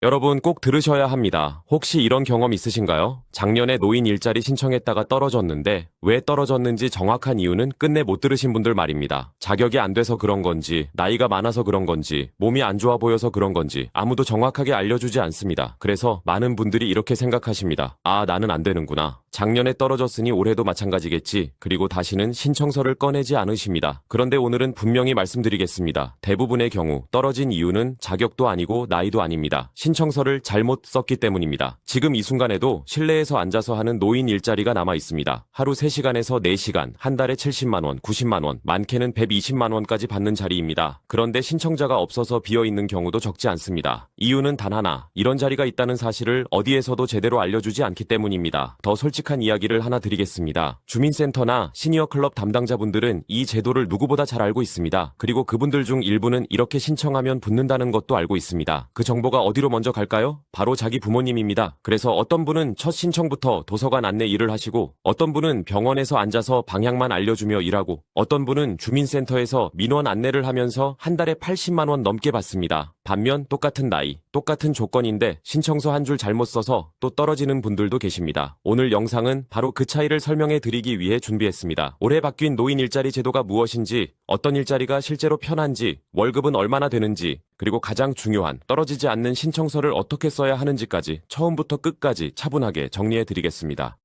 여러분 꼭 들으셔야 합니다. 혹시 이런 경험 있으신가요? 작년에 노인 일자리 신청했다가 떨어졌는데 왜 떨어졌는지 정확한 이유는 끝내 못 들으신 분들 말입니다. 자격이 안 돼서 그런 건지, 나이가 많아서 그런 건지, 몸이 안 좋아 보여서 그런 건지 아무도 정확하게 알려주지 않습니다. 그래서 많은 분들이 이렇게 생각하십니다. 아, 나는 안 되는구나. 작년에 떨어졌으니 올해도 마찬가지겠지. 그리고 다시는 신청서를 꺼내지 않으십니다. 그런데 오늘은 분명히 말씀드리겠습니다. 대부분의 경우 떨어진 이유는 자격도 아니고 나이도 아닙니다. 신청서를 잘못 썼기 때문입니다. 지금 이 순간에도 실내에서 앉아서 하는 노인 일자리가 남아 있습니다. 하루 3시간에서 4시간, 한 달에 70만원, 90만원, 많게는 120만원까지 받는 자리입니다. 그런데 신청자가 없어서 비어있는 경우도 적지 않습니다. 이유는 단 하나, 이런 자리가 있다는 사실을 어디에서도 제대로 알려주지 않기 때문입니다. 더 솔직한 이야기를 하나 드리겠습니다. 주민센터나 시니어 클럽 담당자분들은 이 제도를 누구보다 잘 알고 있습니다. 그리고 그분들 중 일부는 이렇게 신청하면 붙는다는 것도 알고 있습니다. 그 정보가 어디로 먼저 갈까요? 바로 자기 부모님입니다. 그래서 어떤 분은 첫 신청부터 도서관 안내 일을 하시고, 어떤 분은 병원에서 앉아서 방향만 알려주며 일하고, 어떤 분은 주민센터에서 민원 안내를 하면서 한 달에 80만원 넘게 받습니다. 반면 똑같은 나이, 똑같은 조건인데 신청서 한 줄 잘못 써서 또 떨어지는 분들도 계십니다. 오늘 영상은 바로 그 차이를 설명해 드리기 위해 준비했습니다. 올해 바뀐 노인 일자리 제도가 무엇인지, 어떤 일자리가 실제로 편한지, 월급은 얼마나 되는지, 그리고 가장 중요한 떨어지지 않는 신청서를 어떻게 써야 하는지까지 처음부터 끝까지 차분하게 정리해 드리겠습니다.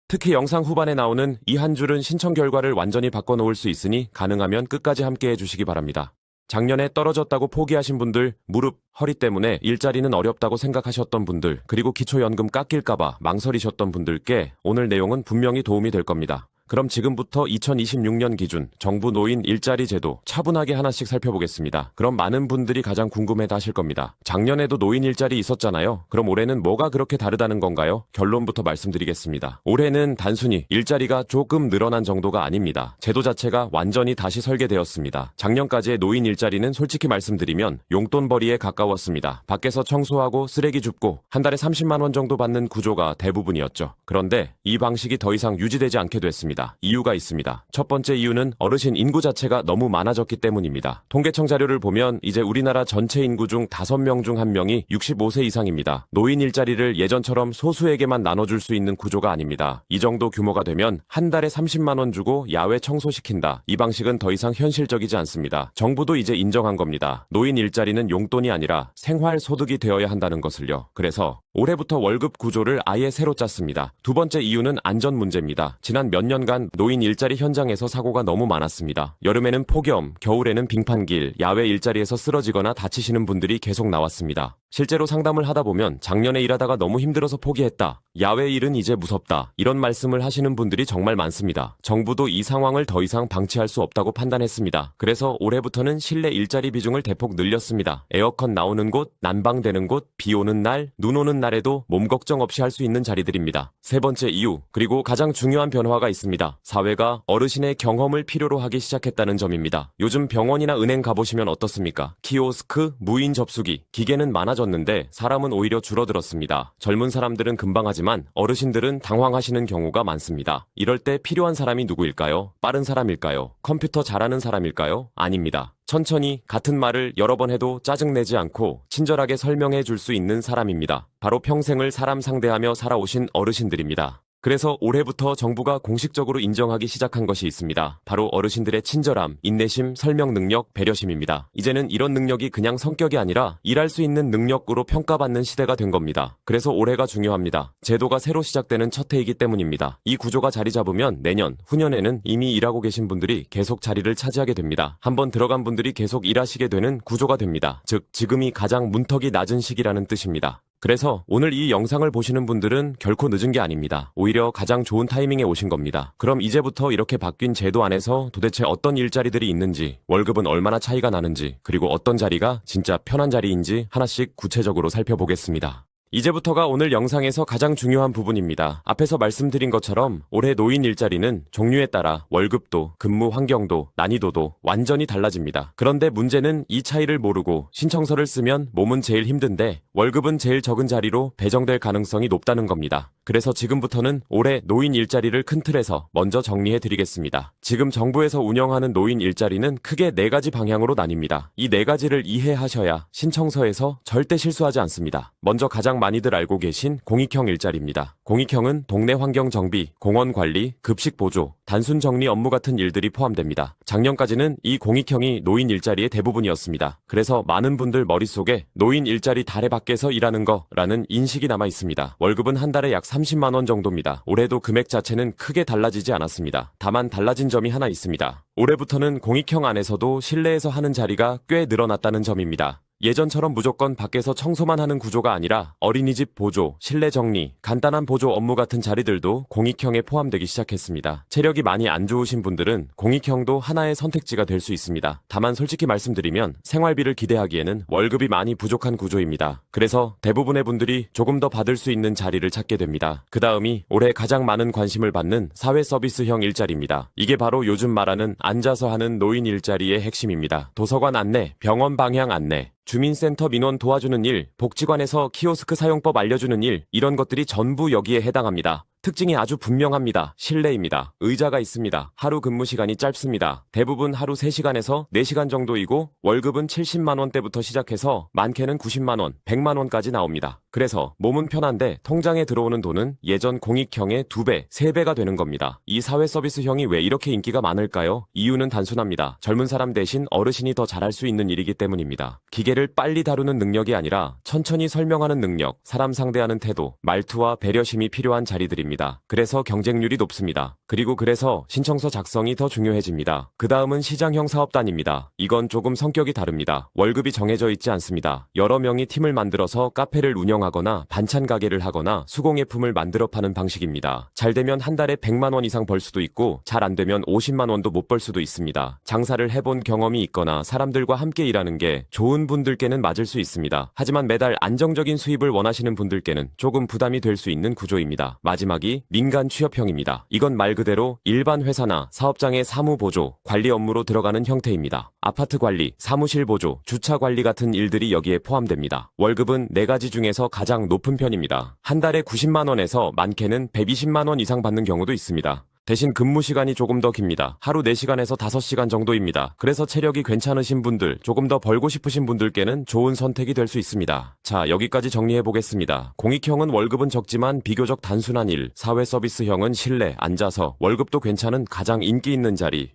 특히 영상 후반에 나오는 이 한 줄은 신청 결과를 완전히 바꿔놓을 수 있으니 가능하면 끝까지 함께 해주시기 바랍니다. 작년에 떨어졌다고 포기하신 분들, 무릎, 허리 때문에 일자리는 어렵다고 생각하셨던 분들, 그리고 기초연금 깎일까봐 망설이셨던 분들께 오늘 내용은 분명히 도움이 될 겁니다. 그럼 지금부터 2026년 기준 정부 노인 일자리 제도 차분하게 하나씩 살펴보겠습니다. 그럼 많은 분들이 가장 궁금해다 하실 겁니다. 작년에도 노인 일자리 있었잖아요. 그럼 올해는 뭐가 그렇게 다르다는 건가요? 결론부터 말씀드리겠습니다. 올해는 단순히 일자리가 조금 늘어난 정도가 아닙니다. 제도 자체가 완전히 다시 설계되었습니다. 작년까지의 노인 일자리는 솔직히 말씀드리면 용돈벌이에 가까웠습니다. 밖에서 청소하고 쓰레기 줍고 한 달에 30만 원 정도 받는 구조가 대부분이었죠. 그런데 이 방식이 더 이상 유지되지 않게 됐습니다. 이유가 있습니다. 첫 번째 이유는 어르신 인구 자체가 너무 많아졌기 때문입니다. 통계청 자료를 보면 이제 우리나라 전체 인구 중 5명 중 1명이 65세 이상입니다. 노인 일자리를 예전처럼 소수에게만 나눠줄 수 있는 구조가 아닙니다. 이 정도 규모가 되면 한 달에 30만 원 주고 야외 청소시킨다. 이 방식은 더 이상 현실적이지 않습니다. 정부도 이제 인정한 겁니다. 노인 일자리는 용돈이 아니라 생활소득이 되어야 한다는 것을요. 그래서 올해부터 월급 구조를 아예 새로 짰습니다. 두 번째 이유는 안전 문제입니다. 지난 몇 년간 노인 일자리 현장에서 사고가 너무 많았습니다. 여름에는 폭염, 겨울에는 빙판길, 야외 일자리에서 쓰러지거나 다치시는 분들이 계속 나왔습니다. 실제로 상담을 하다 보면 작년에 일하다가 너무 힘들어서 포기했다. 야외 일은 이제 무섭다. 이런 말씀을 하시는 분들이 정말 많습니다. 정부도 이 상황을 더 이상 방치할 수 없다고 판단했습니다. 그래서 올해부터는 실내 일자리 비중을 대폭 늘렸습니다. 에어컨 나오는 곳, 난방되는 곳, 비 오는 날, 눈 오는 날에도 몸 걱정 없이 할 수 있는 자리들입니다. 세 번째 이유, 그리고 가장 중요한 변화가 있습니다. 사회가 어르신의 경험을 필요로 하기 시작했다는 점입니다. 요즘 병원이나 은행 가보시면 어떻습니까? 키오스크, 무인 접수기, 기계는 많아졌는데 사람은 오히려 줄어들었습니다. 젊은 사람들은 금방 하지만 어르신들은 당황하시는 경우가 많습니다. 이럴 때 필요한 사람이 누구일까요? 빠른 사람일까요? 컴퓨터 잘하는 사람일까요? 아닙니다. 천천히 같은 말을 여러 번 해도 짜증내지 않고 친절하게 설명해 줄 수 있는 사람입니다. 바로 평생을 사람 상대하며 살아오신 어르신들입니다. 그래서 올해부터 정부가 공식적으로 인정하기 시작한 것이 있습니다. 바로 어르신들의 친절함, 인내심, 설명 능력, 배려심입니다. 이제는 이런 능력이 그냥 성격이 아니라 일할 수 있는 능력으로 평가받는 시대가 된 겁니다. 그래서 올해가 중요합니다. 제도가 새로 시작되는 첫 해이기 때문입니다. 이 구조가 자리 잡으면 내년, 후년에는 이미 일하고 계신 분들이 계속 자리를 차지하게 됩니다. 한번 들어간 분들이 계속 일하시게 되는 구조가 됩니다. 즉, 지금이 가장 문턱이 낮은 시기라는 뜻입니다. 그래서 오늘 이 영상을 보시는 분들은 결코 늦은 게 아닙니다. 오히려 가장 좋은 타이밍에 오신 겁니다. 그럼 이제부터 이렇게 바뀐 제도 안에서 도대체 어떤 일자리들이 있는지, 월급은 얼마나 차이가 나는지, 그리고 어떤 자리가 진짜 편한 자리인지 하나씩 구체적으로 살펴보겠습니다. 이제부터가 오늘 영상에서 가장 중요한 부분입니다. 앞에서 말씀드린 것처럼 올해 노인 일자리는 종류에 따라 월급도, 근무 환경도, 난이도도 완전히 달라집니다. 그런데 문제는 이 차이를 모르고 신청서를 쓰면 몸은 제일 힘든데 월급은 제일 적은 자리로 배정될 가능성이 높다는 겁니다. 그래서 지금부터는 올해 노인 일자리를 큰 틀에서 먼저 정리해 드리겠습니다. 지금 정부에서 운영하는 노인 일자리는 크게 4가지 방향으로 나뉩니다. 이 4가지를 이해하셔야 신청서에서 절대 실수하지 않습니다. 먼저 가장 많이들 알고 계신 공익형 일자리입니다. 공익형은 동네 환경 정비, 공원 관리, 급식 보조, 단순 정리 업무 같은 일들이 포함됩니다. 작년까지는 이 공익형이 노인 일자리의 대부분이었습니다. 그래서 많은 분들 머릿속에 노인 일자리 다래 밖에서 일하는 거라는 인식이 남아 있습니다. 월급은 한 달에 약 30만 원 정도입니다. 올해도 금액 자체는 크게 달라지지 않았습니다. 다만 달라진 점이 하나 있습니다. 올해부터는 공익형 안에서도 실내에서 하는 자리가 꽤 늘어났다는 점입니다. 예전처럼 무조건 밖에서 청소만 하는 구조가 아니라 어린이집 보조, 실내 정리, 간단한 보조 업무 같은 자리들도 공익형에 포함되기 시작했습니다. 체력이 많이 안 좋으신 분들은 공익형도 하나의 선택지가 될 수 있습니다. 다만 솔직히 말씀드리면 생활비를 기대하기에는 월급이 많이 부족한 구조입니다. 그래서 대부분의 분들이 조금 더 받을 수 있는 자리를 찾게 됩니다. 그 다음이 올해 가장 많은 관심을 받는 사회서비스형 일자리입니다. 이게 바로 요즘 말하는 앉아서 하는 노인 일자리의 핵심입니다. 도서관 안내, 병원 방향 안내, 주민센터 민원 도와주는 일, 복지관에서 키오스크 사용법 알려주는 일, 이런 것들이 전부 여기에 해당합니다. 특징이 아주 분명합니다. 실내입니다. 의자가 있습니다. 하루 근무 시간이 짧습니다. 대부분 하루 3시간에서 4시간 정도이고 월급은 70만 원대부터 시작해서 많게는 90만 원, 100만 원까지 나옵니다. 그래서 몸은 편한데 통장에 들어오는 돈은 예전 공익형의 2배, 3배가 되는 겁니다. 이 사회서비스형이 왜 이렇게 인기가 많을까요? 이유는 단순합니다. 젊은 사람 대신 어르신이 더 잘할 수 있는 일이기 때문입니다. 기계를 빨리 다루는 능력이 아니라 천천히 설명하는 능력, 사람 상대하는 태도, 말투와 배려심이 필요한 자리들입니다. 그래서 경쟁률이 높습니다. 그리고 그래서 신청서 작성이 더 중요해집니다. 그 다음은 시장형 사업단입니다. 이건 조금 성격이 다릅니다. 월급이 정해져 있지 않습니다. 여러 명이 팀을 만들어서 카페를 운영하거나 반찬 가게를 하거나 수공예품을 만들어 파는 방식입니다. 잘 되면 한 달에 100만 원 이상 벌 수도 있고 잘 안 되면 50만 원도 못 벌 수도 있습니다. 장사를 해본 경험이 있거나 사람들과 함께 일하는 게 좋은 분들께는 맞을 수 있습니다. 하지만 매달 안정적인 수입을 원하시는 분들께는 조금 부담이 될 수 있는 구조입니다. 마지막이 민간 취업형입니다. 이건 말 그대로 일반 회사나 사업장의 사무 보조, 관리 업무로 들어가는 형태입니다. 아파트 관리, 사무실 보조, 주차 관리 같은 일들이 여기에 포함됩니다. 월급은 4가지 중에서 가장 높은 편입니다. 한 달에 90만 원에서 많게는 120만 원 이상 받는 경우도 있습니다. 대신 근무 시간이 조금 더 깁니다. 하루 4시간에서 5시간 정도입니다. 그래서 체력이 괜찮으신 분들, 조금 더 벌고 싶으신 분들께는 좋은 선택이 될 수 있습니다. 자, 여기까지 정리해보겠습니다. 공익형은 월급은 적지만 비교적 단순한 일, 사회서비스형은 실내, 앉아서, 월급도 괜찮은 가장 인기 있는 자리,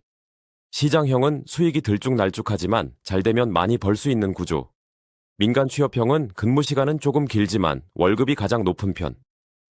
시장형은 수익이 들쭉날쭉하지만 잘되면 많이 벌 수 있는 구조, 민간 취업형은 근무 시간은 조금 길지만 월급이 가장 높은 편.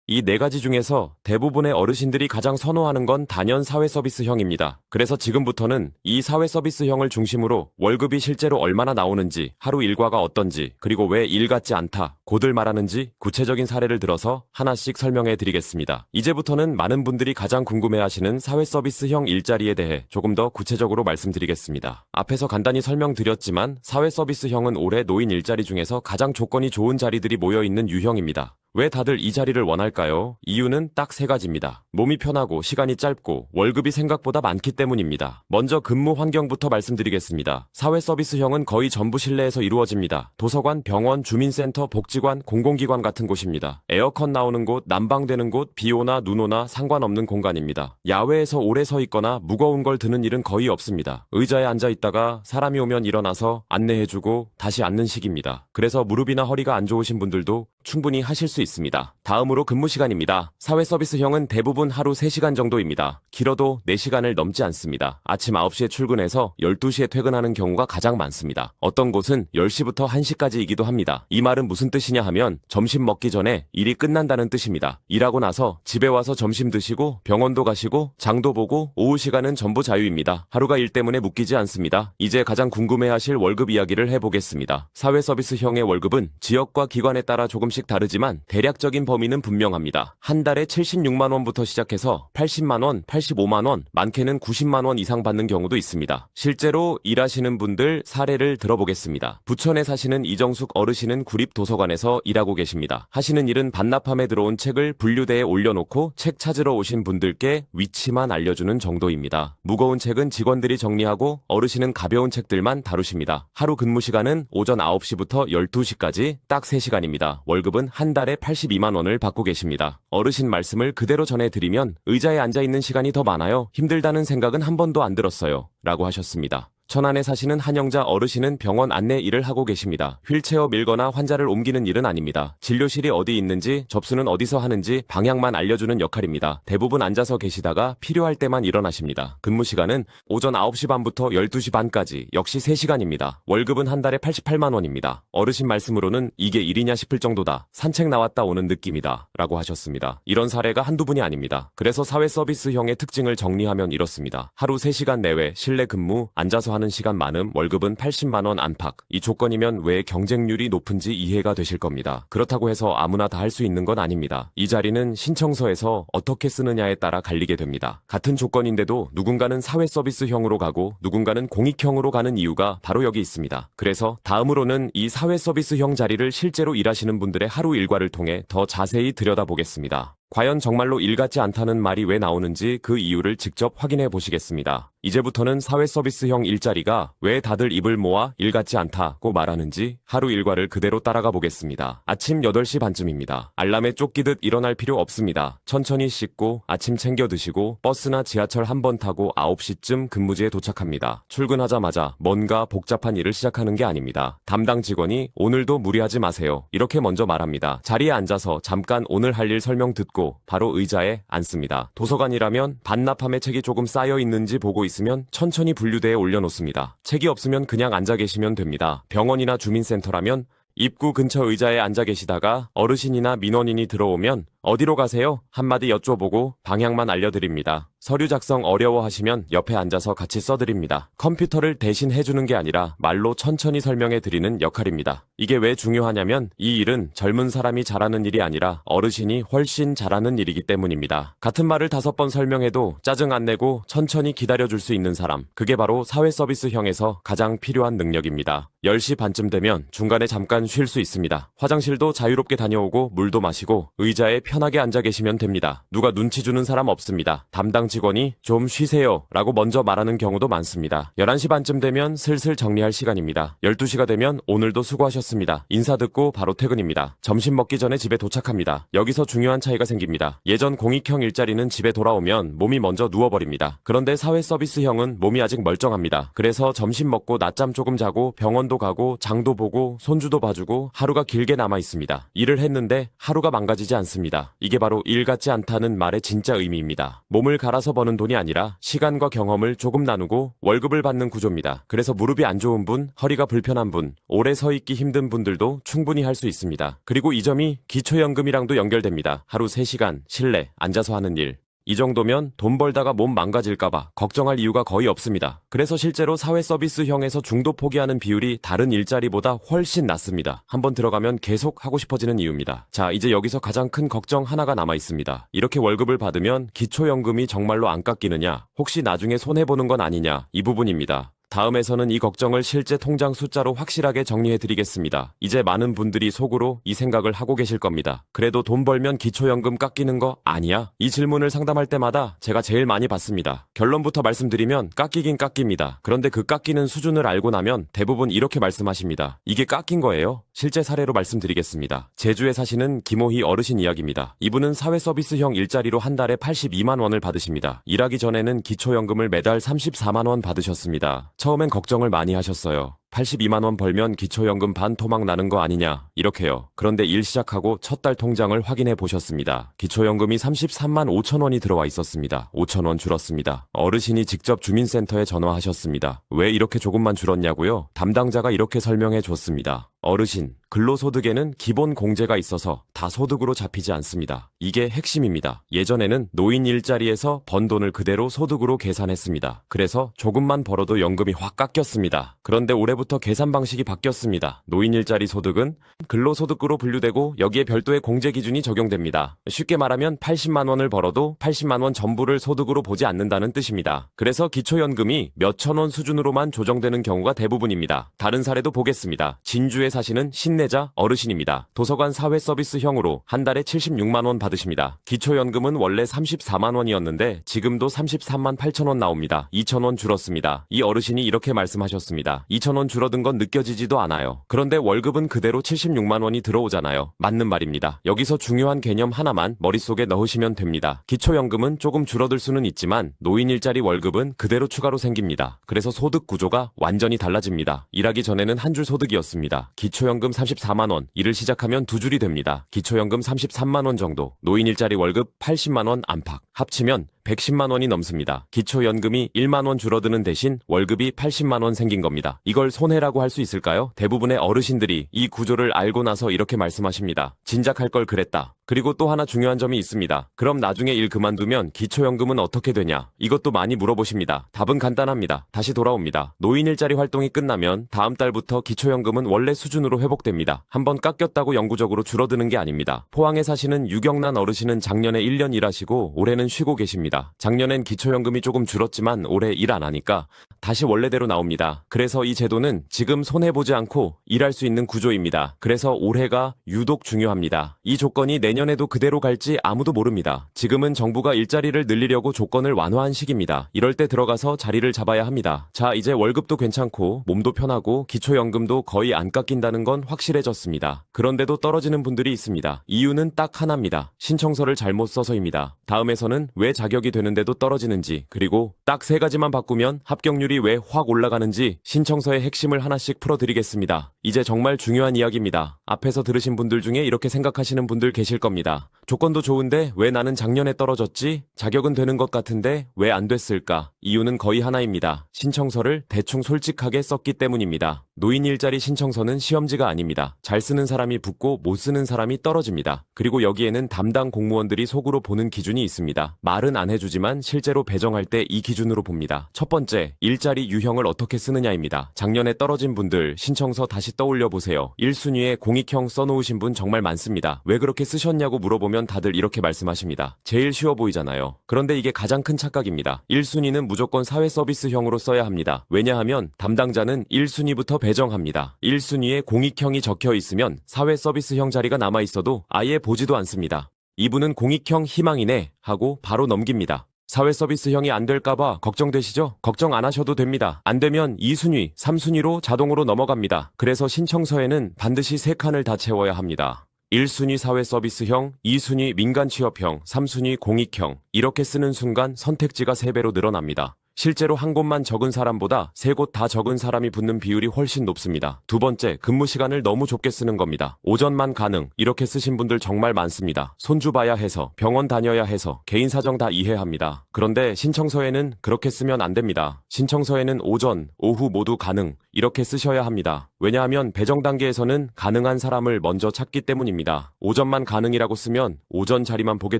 이 4가지 중에서 대부분의 어르신들이 가장 선호하는 건 단연 사회서비스형입니다. 그래서 지금부터는 이 사회서비스형을 중심으로 월급이 실제로 얼마나 나오는지, 하루 일과가 어떤지, 그리고 왜 일 같지 않다, 고들 말하는지 구체적인 사례를 들어서 하나씩 설명해 드리겠습니다. 이제부터는 많은 분들이 가장 궁금해하시는 사회서비스형 일자리에 대해 조금 더 구체적으로 말씀드리겠습니다. 앞에서 간단히 설명드렸지만 사회서비스형은 올해 노인 일자리 중에서 가장 조건이 좋은 자리들이 모여있는 유형입니다. 왜 다들 이 자리를 원할까요? 이유는 딱 3가지입니다. 몸이 편하고 시간이 짧고 월급이 생각보다 많기 때문입니다. 먼저 근무 환경부터 말씀드리겠습니다. 사회서비스형은 거의 전부 실내에서 이루어집니다. 도서관, 병원, 주민센터, 복지관, 공공기관 같은 곳입니다. 에어컨 나오는 곳, 난방되는 곳, 비 오나 눈 오나 상관없는 공간입니다. 야외에서 오래 서 있거나 무거운 걸 드는 일은 거의 없습니다. 의자에 앉아 있다가 사람이 오면 일어나서 안내해주고 다시 앉는 식입니다. 그래서 무릎이나 허리가 안 좋으신 분들도 충분히 하실 수 있습니다. 다음으로 근무 시간입니다. 사회서비스형은 대부분 하루 3시간 정도입니다. 길어도 4시간을 넘지 않습니다. 아침 9시에 출근해서 12시에 퇴근하는 경우가 가장 많습니다. 어떤 곳은 10시부터 1시까지이기도 합니다. 이 말은 무슨 뜻이냐 하면 점심 먹기 전에 일이 끝난다는 뜻입니다. 일하고 나서 집에 와서 점심 드시고 병원도 가시고 장도 보고 오후 시간은 전부 자유입니다. 하루가 일 때문에 묶이지 않습니다. 이제 가장 궁금해하실 월급 이야기를 해보겠습니다. 사회서비스형의 월급은 지역과 기관에 따라 조금씩 다르지만 대략적인 범위는 분명합니다. 한 달에 76만 원부터 시작해서 80만 원, 85만 원, 많게는 90만 원 이상 받는 경우도 있습니다. 실제로 일하시는 분들 사례를 들어보겠습니다. 부천에 사시는 이정숙 어르신은 구립도서관에서 일하고 계십니다. 하시는 일은 반납함에 들어온 책을 분류대에 올려놓고 책 찾으러 오신 분들께 위치만 알려주는 정도입니다. 무거운 책은 직원들이 정리하고 어르신은 가벼운 책들만 다루십니다. 하루 근무 시간은 오전 9시부터 12시까지 딱 3시간입니다. 월급은 한 달에 82만 원을 원을 받고 계십니다. 어르신 말씀을 그대로 전해드리면 의자에 앉아있는 시간이 더 많아요. 힘들다는 생각은 한 번도 안 들었어요. 라고 하셨습니다. 천안에 사시는 한영자 어르신은 병원 안내 일을 하고 계십니다. 휠체어 밀거나 환자를 옮기는 일은 아닙니다. 진료실이 어디 있는지, 접수는 어디서 하는지 방향만 알려주는 역할입니다. 대부분 앉아서 계시다가 필요할 때만 일어나십니다. 근무 시간은 오전 9시 반부터 12시 반까지 역시 3시간입니다. 월급은 한 달에 88만 원입니다. 어르신 말씀으로는 이게 일이냐 싶을 정도다. 산책 나왔다 오는 느낌이다. 라고 하셨습니다. 이런 사례가 한두 분이 아닙니다. 그래서 사회 서비스형의 특징을 정리하면 이렇습니다. 하루 3시간 내외 실내 근무, 앉아서 하는 시간 많음, 월급은 80만 원 안팎. 이 조건이면 왜 경쟁률이 높은지 이해가 되실 겁니다. 그렇다고 해서 아무나 다 할 수 있는 건 아닙니다. 이 자리는 신청서에서 어떻게 쓰느냐에 따라 갈리게 됩니다. 같은 조건인데도 누군가는 사회 서비스형으로 가고 누군가는 공익형으로 가는 이유가 바로 여기 있습니다. 그래서 다음으로는 이 사회 서비스형 자리를 실제로 일하시는 분들의 하루 일과를 통해 더 자세히 들여다보겠습니다. 과연 정말로 일 같지 않다는 말이 왜 나오는지 그 이유를 직접 확인해 보시겠습니다. 이제부터는 사회 서비스형 일자리가 왜 다들 입을 모아 일 같지 않다고 말하는지 하루 일과를 그대로 따라가 보겠습니다. 아침 8시 반쯤입니다. 알람에 쫓기듯 일어날 필요 없습니다. 천천히 씻고 아침 챙겨 드시고 버스나 지하철 한 번 타고 9시쯤 근무지에 도착합니다. 출근하자마자 뭔가 복잡한 일을 시작하는 게 아닙니다. 담당 직원이 오늘도 무리하지 마세요. 이렇게 먼저 말합니다. 자리에 앉아서 잠깐 오늘 할 일 설명 듣고 바로 의자에 앉습니다. 도서관이라면 반납함에 책이 조금 쌓여 있는지 보고 있으면 천천히 분류대에 올려놓습니다. 책이 없으면 그냥 앉아 계시면 됩니다. 병원이나 주민센터라면 입구 근처 의자에 앉아 계시다가 어르신이나 민원인이 들어오면 어디로 가세요? 한마디 여쭤보고 방향만 알려드립니다. 서류 작성 어려워하시면 옆에 앉아서 같이 써드립니다. 컴퓨터를 대신 해주는 게 아니라 말로 천천히 설명해드리는 역할입니다. 이게 왜 중요하냐면 이 일은 젊은 사람이 잘하는 일이 아니라 어르신이 훨씬 잘하는 일이기 때문입니다. 같은 말을 5번 설명해도 짜증 안 내고 천천히 기다려줄 수 있는 사람, 그게 바로 사회 서비스형에서 가장 필요한 능력입니다. 10시 반쯤 되면 중간에 잠깐 쉴 수 있습니다. 화장실도 자유롭게 다녀오고 물도 마시고 의자에 편하게 앉아 계시면 됩니다. 누가 눈치 주는 사람 없습니다. 담당 직원이 좀 쉬세요 라고 먼저 말하는 경우도 많습니다. 11시 반쯤 되면 슬슬 정리할 시간입니다. 12시가 되면 오늘도 수고하셨습니다. 인사 듣고 바로 퇴근입니다. 점심 먹기 전에 집에 도착합니다. 여기서 중요한 차이가 생깁니다. 예전 공익형 일자리는 집에 돌아오면 몸이 먼저 누워버립니다. 그런데 사회 서비스형은 몸이 아직 멀쩡합니다. 그래서 점심 먹고 낮잠 조금 자고 병원도 가고 장도 보고 손주도 봐주고 하루가 길게 남아 있습니다. 일을 했는데 하루가 망가지지 않습니다. 이게 바로 일 같지 않다는 말의 진짜 의미입니다. 몸을 갈아서 버는 돈이 아니라 시간과 경험을 조금 나누고 월급을 받는 구조입니다. 그래서 무릎이 안 좋은 분, 허리가 불편한 분, 오래 서 있기 힘든 분들도 충분히 할 수 있습니다. 그리고 이 점이 기초연금이랑도 연결됩니다. 하루 3시간 실내 앉아서 하는 일. 이 정도면 돈 벌다가 몸 망가질까봐 걱정할 이유가 거의 없습니다. 그래서 실제로 사회 서비스형에서 중도 포기하는 비율이 다른 일자리보다 훨씬 낮습니다. 한번 들어가면 계속 하고 싶어지는 이유입니다. 자, 이제 여기서 가장 큰 걱정 하나가 남아 있습니다. 이렇게 월급을 받으면 기초연금이 정말로 안 깎이느냐, 혹시 나중에 손해보는 건 아니냐, 이 부분입니다. 다음에서는 이 걱정을 실제 통장 숫자로 확실하게 정리해드리겠습니다. 이제 많은 분들이 속으로 이 생각을 하고 계실 겁니다. 그래도 돈 벌면 기초연금 깎이는 거 아니야? 이 질문을 상담할 때마다 제가 제일 많이 받습니다. 결론부터 말씀드리면 깎이긴 깎입니다. 그런데 그 깎이는 수준을 알고 나면 대부분 이렇게 말씀하십니다. 이게 깎인 거예요? 실제 사례로 말씀드리겠습니다. 제주에 사시는 김호희 어르신 이야기입니다. 이분은 사회서비스형 일자리로 한 달에 82만 원을 받으십니다. 일하기 전에는 기초연금을 매달 34만 원 받으셨습니다. 처음엔 걱정을 많이 하셨어요. 82만 원 벌면 기초연금 반토막 나는 거 아니냐 이렇게요. 그런데 일 시작하고 첫 달 통장을 확인해 보셨습니다. 기초연금이 33만 5천 원이 들어와 있었습니다. 5천 원 줄었습니다. 어르신이 직접 주민센터에 전화하셨습니다. 왜 이렇게 조금만 줄었냐고요? 담당자가 이렇게 설명해 줬습니다. 어르신, 근로소득에는 기본 공제가 있어서 다 소득으로 잡히지 않습니다. 이게 핵심입니다. 예전에는 노인 일자리에서 번 돈을 그대로 소득으로 계산했습니다. 그래서 조금만 벌어도 연금이 확 깎였습니다. 그런데 올해부터 계산 방식이 바뀌었습니다. 노인 일자리 소득은 근로소득으로 분류되고 여기에 별도의 공제 기준이 적용됩니다. 쉽게 말하면 80만 원을 벌어도 80만 원 전부를 소득으로 보지 않는다는 뜻입니다. 그래서 기초연금이 몇천 원 수준으로만 조정되는 경우가 대부분입니다. 다른 사례도 보겠습니다. 진주에 사시는 신내자 어르신입니다. 도서관 사회서비스형으로 한 달에 76만 원 받으십니다. 기초연금은 원래 34만 원이었는데 지금도 33만 8천 원 나옵니다. 2천 원 줄었습니다. 이 어르신이 이렇게 말씀하셨습니다. 2천 원 원 줄어든 건 느껴지지도 않아요. 그런데 월급은 그대로 76만 원이 들어오잖아요. 맞는 말입니다. 여기서 중요한 개념 하나만 머릿속에 넣으시면 됩니다. 기초연금은 조금 줄어들 수는 있지만 노인 일자리 월급은 그대로 추가로 생깁니다. 그래서 소득 구조가 완전히 달라집니다. 일하기 전에는 한 줄 소득이었습니다. 기초연금 34만 원, 일을 시작하면 두 줄이 됩니다. 기초연금 33만 원 정도, 노인 일자리 월급 80만 원 안팎, 합치면 110만 원이 넘습니다. 기초연금이 1만 원 줄어드는 대신 월급이 80만 원 생긴 겁니다. 이걸 손해라고 할 수 있을까요? 대부분의 어르신들이 이 구조를 알고 나서 이렇게 말씀하십니다. 진작할 걸 그랬다. 그리고 또 하나 중요한 점이 있습니다. 그럼 나중에 일 그만두면 기초연금은 어떻게 되냐? 이것도 많이 물어보십니다. 답은 간단합니다. 다시 돌아옵니다. 노인 일자리 활동이 끝나면 다음 달부터 기초연금은 원래 수준으로 회복됩니다. 한번 깎였다고 영구적으로 줄어드는 게 아닙니다. 포항에 사시는 유경란 어르신은 작년에 1년 일하시고 올해는 쉬고 계십니다. 작년엔 기초연금이 조금 줄었지만 올해 일 안 하니까 다시 원래대로 나옵니다. 그래서 이 제도는 지금 손해보지 않고 일할 수 있는 구조입니다. 그래서 올해가 유독 중요합니다. 이 조건이 내년에도 그대로 갈지 아무도 모릅니다. 지금은 정부가 일자리를 늘리려고 조건을 완화한 시기입니다. 이럴 때 들어가서 자리를 잡아야 합니다. 자, 이제 월급도 괜찮고 몸도 편하고 기초연금도 거의 안 깎인다는 건 확실해졌습니다. 그런데도 떨어지는 분들이 있습니다. 이유는 딱 하나입니다. 신청서를 잘못 써서입니다. 다음에서는 왜 자격이 되는데도 떨어지는지, 그리고 딱 세 가지만 바꾸면 합격률이 왜 확 올라가는지 신청서의 핵심을 하나씩 풀어드리겠습니다. 이제 정말 중요한 이야기입니다. 앞에서 들으신 분들 중에 이렇게 생각하시는 분들 계실 겁니다. 조건도 좋은데 왜 나는 작년에 떨어졌지? 자격은 되는 것 같은데 왜 안 됐을까? 이유는 거의 하나입니다. 신청서를 대충 솔직하게 썼기 때문입니다. 노인 일자리 신청서는 시험지가 아닙니다. 잘 쓰는 사람이 붙고 못 쓰는 사람이 떨어집니다. 그리고 여기에는 담당 공무원들이 속으로 보는 기준이 있습니다. 말은 안 해주지만 실제로 배정할 때 이 기준으로 봅니다. 첫 번째, 일자리 유형을 어떻게 쓰느냐입니다. 작년에 떨어진 분들 신청서 다시 떠올려 보세요. 1순위에 공익형 써놓으신 분 정말 많습니다. 왜 그렇게 쓰셨냐고 물어보면 다들 이렇게 말씀하십니다. 제일 쉬워 보이잖아요. 그런데 이게 가장 큰 착각입니다. 1순위는 무조건 사회서비스형으로 써야 합니다. 왜냐하면 담당자는 1순위부터 배정합니다. 1순위에 공익형이 적혀 있으면 사회서비스형 자리가 남아 있어도 아예 보지도 않습니다. 이분은 공익형 희망이네 하고 바로 넘깁니다. 사회서비스형이 안 될까봐 걱정되시죠? 걱정 안 하셔도 됩니다. 안 되면 2순위, 3순위로 자동으로 넘어갑니다. 그래서 신청서에는 반드시 3칸을 다 채워야 합니다. 1순위 사회서비스형, 2순위 민간취업형, 3순위 공익형. 이렇게 쓰는 순간 선택지가 3배로 늘어납니다. 실제로 한 곳만 적은 사람보다 3곳 다 적은 사람이 붙는 비율이 훨씬 높습니다. 두 번째, 근무 시간을 너무 좁게 쓰는 겁니다. 오전만 가능, 이렇게 쓰신 분들 정말 많습니다. 손주 봐야 해서, 병원 다녀야 해서, 개인 사정 다 이해합니다. 그런데 신청서에는 그렇게 쓰면 안 됩니다. 신청서에는 오전, 오후 모두 가능, 이렇게 쓰셔야 합니다. 왜냐하면 배정 단계에서는 가능한 사람을 먼저 찾기 때문입니다. 오전만 가능이라고 쓰면 오전 자리만 보게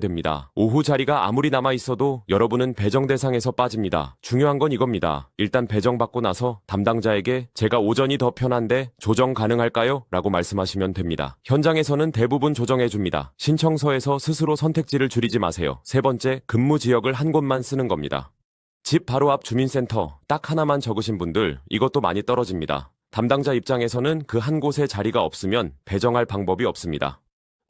됩니다. 오후 자리가 아무리 남아 있어도 여러분은 배정 대상에서 빠집니다. 중요한 건 이겁니다. 일단 배정받고 나서 담당자에게 제가 오전이 더 편한데 조정 가능할까요? 라고 말씀하시면 됩니다. 현장에서는 대부분 조정해줍니다. 신청서에서 스스로 선택지를 줄이지 마세요. 세 번째, 근무 지역을 한 곳만 쓰는 겁니다. 집 바로 앞 주민센터 딱 하나만 적으신 분들 이것도 많이 떨어집니다. 담당자 입장에서는 그 한 곳에 자리가 없으면 배정할 방법이 없습니다.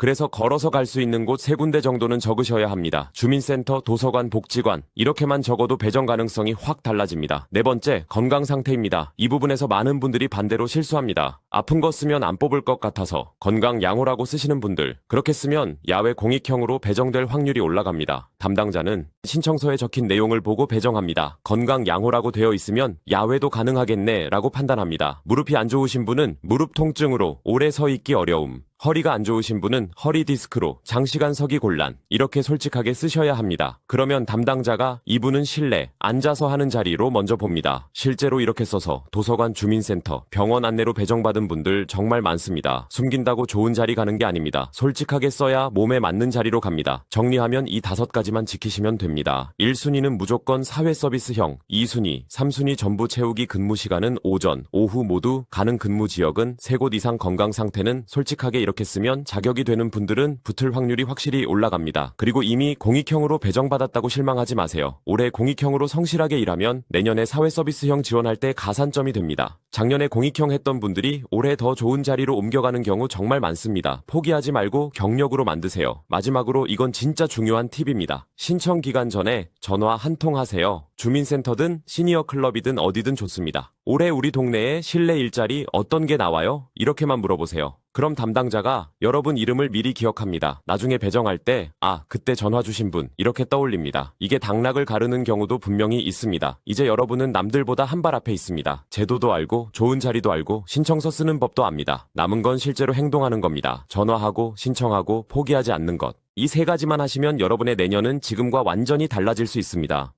그래서 걸어서 갈 수 있는 곳 3군데 정도는 적으셔야 합니다. 주민센터, 도서관, 복지관 이렇게만 적어도 배정 가능성이 확 달라집니다. 네 번째, 건강 상태입니다. 이 부분에서 많은 분들이 반대로 실수합니다. 아픈 거 쓰면 안 뽑을 것 같아서 건강 양호라고 쓰시는 분들 그렇게 쓰면 야외 공익형으로 배정될 확률이 올라갑니다. 담당자는 신청서에 적힌 내용을 보고 배정합니다. 건강 양호라고 되어 있으면 야외도 가능하겠네 라고 판단합니다. 무릎이 안 좋으신 분은 무릎 통증으로 오래 서 있기 어려움, 허리가 안 좋으신 분은 허리 디스크로 장시간 서기 곤란 이렇게 솔직하게 쓰셔야 합니다. 그러면 담당자가 이분은 실내 앉아서 하는 자리로 먼저 봅니다. 실제로 이렇게 써서 도서관, 주민센터, 병원 안내로 배정받은 분들 정말 많습니다. 숨긴다고 좋은 자리 가는 게 아닙니다. 솔직하게 써야 몸에 맞는 자리로 갑니다. 정리하면 이 5가지만 지키시면 됩니다. 1순위는 무조건 사회서비스형, 2순위, 3순위 전부 채우기 근무 시간은 오전, 오후 모두 가능 근무 지역은 3곳 이상 건강 상태는 솔직하게 이렇게 쓰면 자격이 되는 분들은 붙을 확률이 확실히 올라갑니다. 그리고 이미 공익형으로 배정받았다고 실망하지 마세요. 올해 공익형으로 성실하게 일하면 내년에 사회서비스형 지원할 때 가산점이 됩니다. 작년에 공익형 했던 분들이 올해 더 좋은 자리로 옮겨가는 경우 정말 많습니다. 포기하지 말고 경력으로 만드세요. 마지막으로 이건 진짜 중요한 팁입니다. 신청 기간 전에 전화 한 통 하세요. 주민센터든 시니어 클럽이든 어디든 좋습니다. 올해 우리 동네에 실내 일자리 어떤 게 나와요? 이렇게만 물어보세요. 그럼 담당자가 여러분 이름을 미리 기억합니다. 나중에 배정할 때, 아, 그때 전화 주신 분, 이렇게 떠올립니다. 이게 당락을 가르는 경우도 분명히 있습니다. 이제 여러분은 남들보다 한 발 앞에 있습니다. 제도도 알고, 좋은 자리도 알고, 신청서 쓰는 법도 압니다. 남은 건 실제로 행동하는 겁니다. 전화하고, 신청하고, 포기하지 않는 것. 이 세 가지만 하시면 여러분의 내년은 지금과 완전히 달라질 수 있습니다.